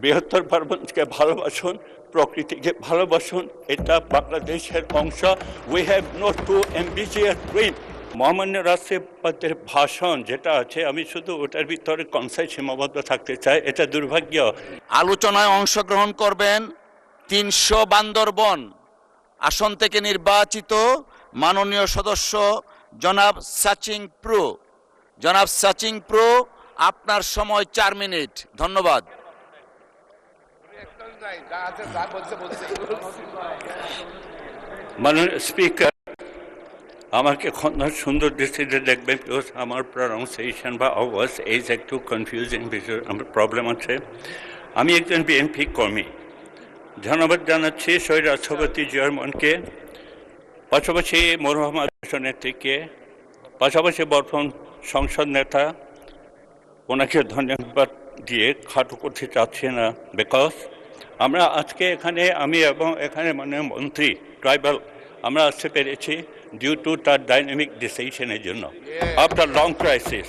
বৃহত্তর পার্বণকে ভালোবাসুন, প্রকৃতিকে ভালোবাসুন, এটা বাংলাদেশের অংশ। We have no too ambitious dream. মহামান্য রাষ্ট্রপতির ভাষণ যেটা আছে, আমি শুধু ওটার ভিতরে কনসাই সীমাবদ্ধ থাকতে চাই। এটা দুর্ভাগ্য। আলোচনায় অংশগ্রহণ করবেন 300 বান্দরবন আসন থেকে নির্বাচিত মাননীয় সদস্য জনাব সাচিং প্রো। জনাব সাচিং প্রো, আপনার সময় 4 মিনিট। ধন্যবাদ। মাননীয় স্পিকার, আমাকে সুন্দর দৃষ্টিতে দেখবেন, বিকজ আমার প্রনাউন্সিয়েশন বা আওয়াজ এইজ একটু কনফিউজিং বিষয়, আমার প্রবলেম আছে। আমি একজন বিএনপি কর্মী। ধন্যবাদ জানাচ্ছি শহীদ রাষ্ট্রপতি জিয়া রহমানকে, পাশাপাশি মরহুমা নেত্রীকে, পাশাপাশি বর্তমান সংসদ নেতা, ওনাকে ধন্যবাদ দিয়ে খাটো করতে চাচ্ছি না, বিকজ আমরা আজকে এখানে, আমি এবং এখানে মাননীয় মন্ত্রী ট্রাইবাল, আমরা আসতে পেরেছি ডিউ টু তার ডাইনামিক ডিসিশনের জন্য আফটার লং ক্রাইসিস।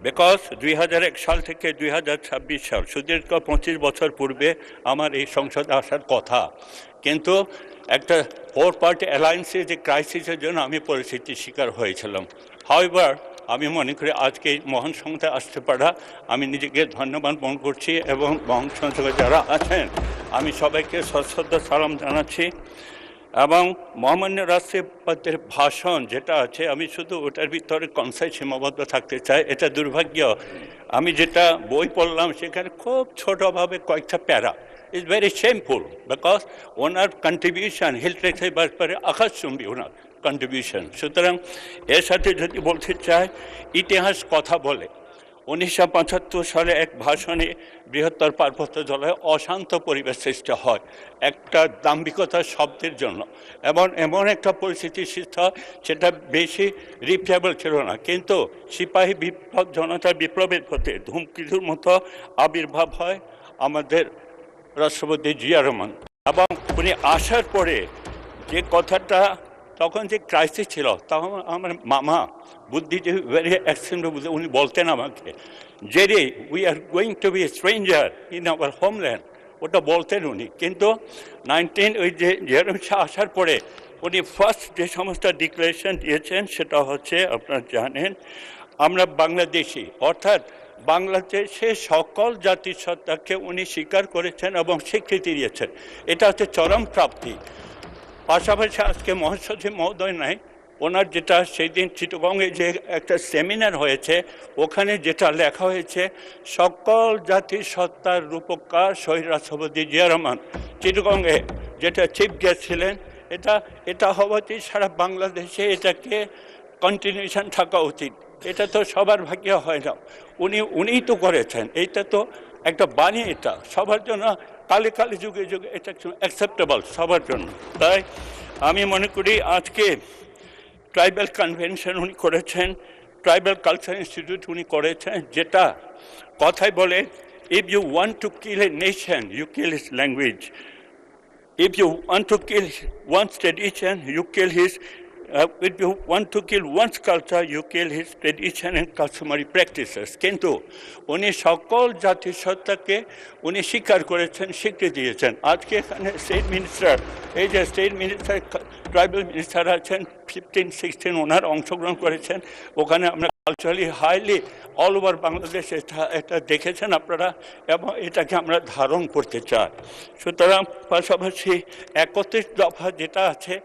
বিকজ 2001 সাল থেকে 2026 সাল, সুদীর্ঘ 25 বছর পূর্বে আমার এই সংসদে আসার কথা, কিন্তু একটা 4 পার্টি অ্যালায়েন্সের যে ক্রাইসিসের জন্য আমি পরিস্থিতির শিকার হয়েছিলাম। হাউএভার, আমি মনে করি আজকে এই মহান সংস্থায় আসতে পারা, আমি নিজেকে ধন্যবাদ মনে করছি, এবং মহান সংস্থায় যারা আছেন আমি সবাইকে সশ্রদ্ধ সালাম জানাচ্ছি। এবং মহামান্য রাষ্ট্রপতির ভাষণ যেটা আছে, আমি শুধু ওটার ভিতরে কনসাই সীমাবদ্ধ থাকতে চাই। এটা দুর্ভাগ্য, আমি যেটা বই পড়লাম সেখানে খুব ছোটোভাবে কয়েকটা para. It's very shameful, because ওনার কন্ট্রিবিউশন হিলট্রেক্সে ব্যাপারে আকাশচুম্বী ওনার কন্ট্রিবিউশন। সুতরাং এর সাথে যদি বলতে চাই, ইতিহাস কথা বলে। 1975 সালে এক ভাষণে বৃহত্তর পার্বত্য জলায় অশান্ত পরিবেশ সৃষ্টি হয় একটা দাম্ভিকতার শব্দের জন্য, এবং এমন একটা পরিস্থিতি সৃষ্টি হয় সেটা বেশি রিপ্লেবল ছিল না, কিন্তু সিপাহী বিপ্লব, জনতার বিপ্লবের প্রতি ধূমকেতুর মতো আবির্ভাব হয় আমাদের রাষ্ট্রপতি জিয়া রহমান। এবং উনি আসার পরে যে কথাটা, তখন যে ক্রাইসিস ছিল, তখন আমার মামা বুদ্ধিজীবী ভেরি অ্যাক্সেন্ট, উনি বলতেন আমাকে, Jerry we are going to be stranger in our homeland, ওটা বলতেন উনি। কিন্তু ওই যে জিয়া শাহ আসার পরে উনি ফার্স্ট যে সমস্ত ডিক্লারেশন দিয়েছেন সেটা হচ্ছে, আপনারা জানেন, আমরা বাংলাদেশি, অর্থাৎ বাংলাদেশের সকল জাতিসত্তাকে উনি স্বীকার করেছেন এবং স্বীকৃতি দিয়েছেন। এটা হচ্ছে চরম প্রাপ্তি। পাশাপাশি আজকে মহাসচিব মহোদয় নাই, ওনার যেটা সেই দিন চিটাগংয়ে যে একটা সেমিনার হয়েছে, ওখানে যেটা লেখা হয়েছে, সকল জাতির সত্তার রূপকার শহীদ রাষ্ট্রপতি জিয়া রহমান, চিটাগংয়ে যেটা চিফ গেস্ট ছিলেন, এটা হওয়াতেই সারা বাংলাদেশে এটাকে কন্টিনিউশন থাকা উচিত। এটা তো সবার ভাগ্যে হয় না, উনিই তো করেছেন। এইটা তো একটা বাণী, এটা সবার জন্য, কালে কালে যুগে যুগে এটা অ্যাকসেপ্টেবল সবার জন্য। তাই আমি মনে করি আজকে ট্রাইবাল কনভেনশন উনি করেছেন, ট্রাইবাল কালচার ইনস্টিটিউট উনি করেছেন, যেটা কথায় বলে, if you want to kill a nation you kill his language, if you want to kill one's tradition, you kill his, if you want to kill one's culture, you kill his tradition and customary practices. কিন্তু উনি সকল জাতিসত্তাকে উনি স্বীকার করেছেন, স্বীকৃতি দিয়েছেন। আজকে এখানে স্টেট মিনিস্টার, এই যে স্টেট মিনিস্টার, ট্রাইবাল মিনিস্টার আছেন, 15-16 ওনার অংশগ্রহণ করেছেন ওখানে। আমরা culturally highly all over Bangladesh এটা দেখেছেন আপনারা, এবং এটাকে আমরা ধারণ করতে চাই। সুতরাং পাশাপাশি 31 দফা যেটা আছে,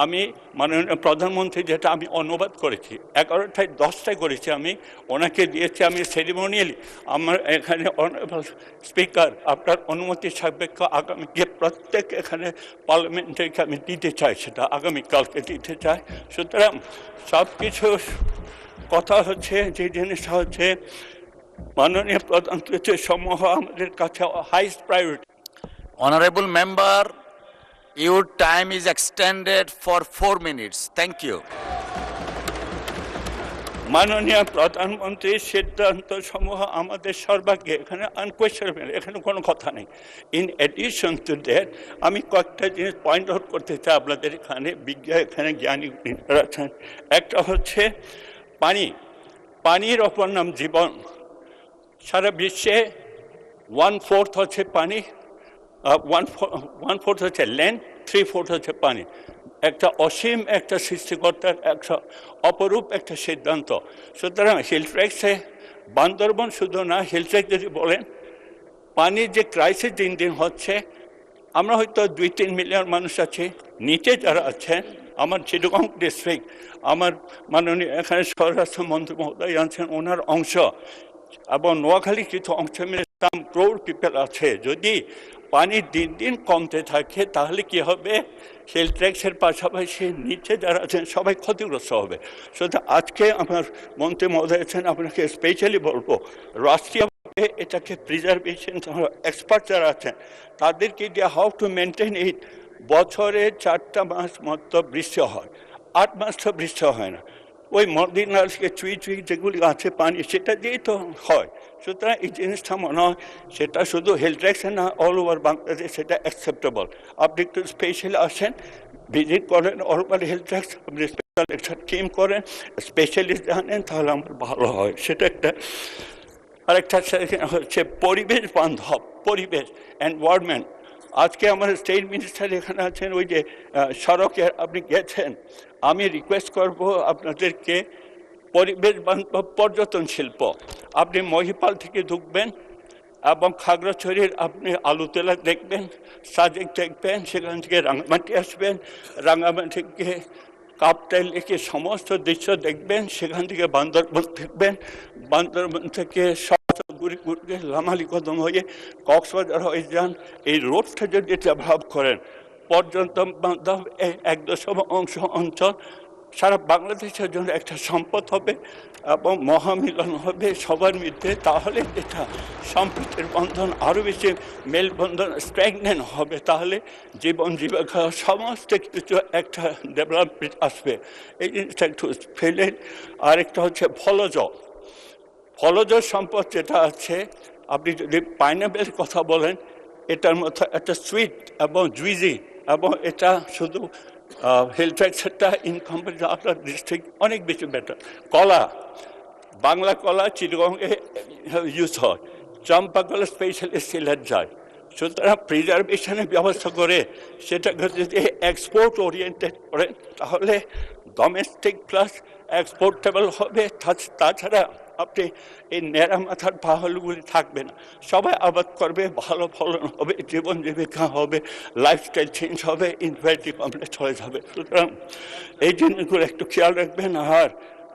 আমি মাননীয় প্রধানমন্ত্রী যেটা আমি অনুবাদ করেছি, 11টায় 10টায় করেছি, আমি ওনাকে দিয়েছি, আমি সেরিমোনিয়ালি আমার এখানে অনারেবল স্পিকার আপনার অনুমতি সাপেক্ষ আগামীকে প্রত্যেক এখানে পার্লামেন্টকে আমি দিতে চাই, সেটা আগামীকালকে দিতে চাই। সুতরাং সব কিছু কথা হচ্ছে, যে জিনিসটা হচ্ছে মাননীয় প্রধানমন্ত্রী সমূহ আমাদের কাছে highest priority. Honorable member, your time is extended for 4 minutes. Thank you. মাননীয় প্রধানমন্ত্রীর সিদ্ধান্ত সমূহ আমাদের সর্বাগ্রে, এখানে আনকোয়েশনেবল, এখানে কোনো কথা নেই। ইন এডিশন টু দ্যাট, আমি কয়েকটা জিনিস পয়েন্ট আউট করতে চাই আপনাদের এখানে, এখানে জ্ঞানী আছেন। একটা হচ্ছে পানি, পানির অপর নাম জীবন। সারা বিশ্বে 1/4 হচ্ছে পানি, 1/4 হচ্ছে ল্যান্ড, 3/4 হচ্ছে পানি। একটা অসীম একটা সৃষ্টিকর্তার একটা অপরূপ একটা সিদ্ধান্ত। সুতরাং হিলট্রেক্সে বান্দরবন শুধু না, হিলট্রেক্স যদি বলেন পানির যে ক্রাইসিস দিন দিন হচ্ছে, আমরা হয়তো 2-3 মিলিয়ন মানুষ আছি, নিচে যারা আছেন, আমার চিটাগং ডিস্ট্রিক্ট, আমার মাননীয় এখানে স্বরাষ্ট্রমন্ত্রী মহোদয় আছেন, ওনার অংশ, এবং নোয়াখালী কিছু অংশ মিলে সাম ক্রোর পিপল আছে। যদি পানি দিন দিন কমতে থাকে তাহলে কি হবে? হিলট্রেক্সের পাশাপাশি নিচে যারা আছেন সবাই ক্ষতিগ্রস্ত হবে। সুতরাং আজকে আমার মন্ত্রী মহোদয় আছেন, আপনাকে স্পেশালি বলবো, রাষ্ট্রীয় এটাকে প্রিজার্ভেশন এক্সপার্ট যারা আছেন তাদেরকে দিয়ে হাউ টু মেনটেন ইট। বছরে 4টা মাস মাত্র বৃষ্টি হয়, 8 মাস তো বৃষ্টি হয় না। ওই মদিনালকে চুই চুই যেগুলি আছে পানি, সেটা দিয়েই তো হয়। সুতরাং এই জিনিসটা মনে হয় সেটা শুধু হিলট্রেক্সে না, অল ওভার বাংলাদেশ সেটা অ্যাকসেপ্টেবল। আপনি একটু স্পেশালি আসেন, ভিজিট করেন অল ওভার হিলট্রেক্স, আপনি স্পেশাল একটা টিম করেন, স্পেশালিস্ট জানেন, তাহলে আমার ভালো হয়। সেটা একটা। আরেকটা হচ্ছে পরিবেশ বান্ধব, পরিবেশ এনভায়রনমেন্ট। আজকে আমার স্টেট মিনিস্টার এখানে আছেন, ওই যে সড়কে আপনি গেছেন, আমি রিকোয়েস্ট করব আপনাদেরকে পরিবেশ বান্ধব পর্যটন শিল্প। আপনি মহিপাল থেকে ঢুকবেন এবং খাগড়াছড়ির আপনি আলুতলা দেখবেন, সাজেক দেখবেন, সেখান থেকে রাঙামাটি আসবেন, রাঙামাটি থেকে কাপ্তাই লেকে সমস্ত দৃশ্য দেখবেন, সেখান থেকে বান্দরবন দেখবেন, বান্দরবন থেকে ঘুরে ঘুরে লামালি কদম হয়ে কক্সবাজার হয়ে যান। এই রোডটা যদি ডেভেলপ করেন, পর্যটন বান্ধব 1/2 অংশ অঞ্চল সারা বাংলাদেশের জন্য একটা সম্পদ হবে এবং মহামিলন হবে সবার মধ্যে। তাহলে এটা সম্প্রীতির বন্ধন আরও বেশি মেলবন্ধন স্ট্রেংথেন হবে। তাহলে জীবন জীবিকা সমস্ত কিছু একটা ডেভেলপমেন্ট আসবে। এই জিনিসটা একটু ফেলে। আরেকটা হচ্ছে ফলজ সম্পদ যেটা আছে, আপনি যদি পাইনাপেলের কথা বলেন, এটার মতো একটা সুইট এবং জুইজি, এবং এটা শুধু হিলট্রেক্সটা ইনকাম আপনার ডিস্ট্রিক্ট অনেক বেশি বেটার। কলা, বাংলা কলা চিটাগংয়ে ইউজ হয়, চম্পা কলা স্পেশালি সিলেট যায়। সুতরাং প্রিজার্ভেশনের ব্যবস্থা করে সেটাকে যদি এক্সপোর্ট ওরিয়েন্টেড করেন তাহলে ডোমেস্টিক প্লাস এক্সপোর্টেবল হবে। তাছাড়া আপনি এই নেড়া মাথার পাহাড়গুলি থাকবে না, সবাই আবাদ করবে, ভালো ফলন হবে, জীবন জীবিকা হবে, লাইফস্টাইল চেঞ্জ হবে, ইনভার্টি কমপ্লেক্স হয়ে যাবে। সুতরাং এই জিনিসগুলো একটু খেয়াল রাখবেন। আর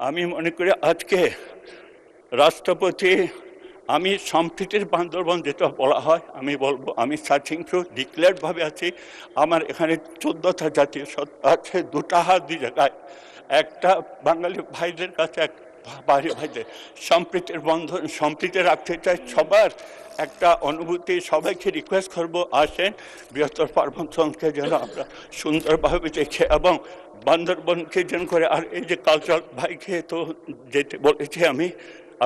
আমি মনে করি আজকে রাষ্ট্রপতি, আমি সম্প্রীতির বান্দরবন যেটা বলা হয়, আমি বলবো আমি সার্চিং থ্রু ডিক্লেয়ারভাবে আছি। আমার এখানে 14টা জাতীয় সত্তা আছে, 2টা হাত 2 জায়গায়, একটা বাঙালি ভাইদের কাছে, এক বাইরে ভাইদের। সম্প্রীতির বন্ধন, সম্প্রীতি রাখতে চাই, সবার একটা অনুভূতি। সবাইকে রিকোয়েস্ট করবো আসেন, বৃহত্তর পার্বণকে যেন আমরা সুন্দরভাবে দেখে এবং বান্দরবনকে যেন করে। আর এই যে কালচারাল ভাইকে তো যেতে বলেছি আমি,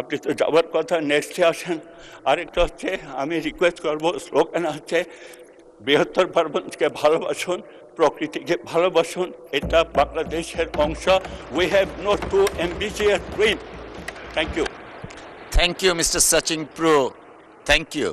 আপনি তো যাওয়ার কথা, নেক্সটে আসেন। আরেকটা হচ্ছে আমি রিকোয়েস্ট করবো, স্লোগান হচ্ছে বৃহত্তর পার্বণকে ভালোবাসুন, প্রকৃতিকে ভালোবাসুন, এটা বাংলাদেশের অংশ। We have no too ambitious dream. Thank you. Thank you, Mr. Sachin Pro. Thank you.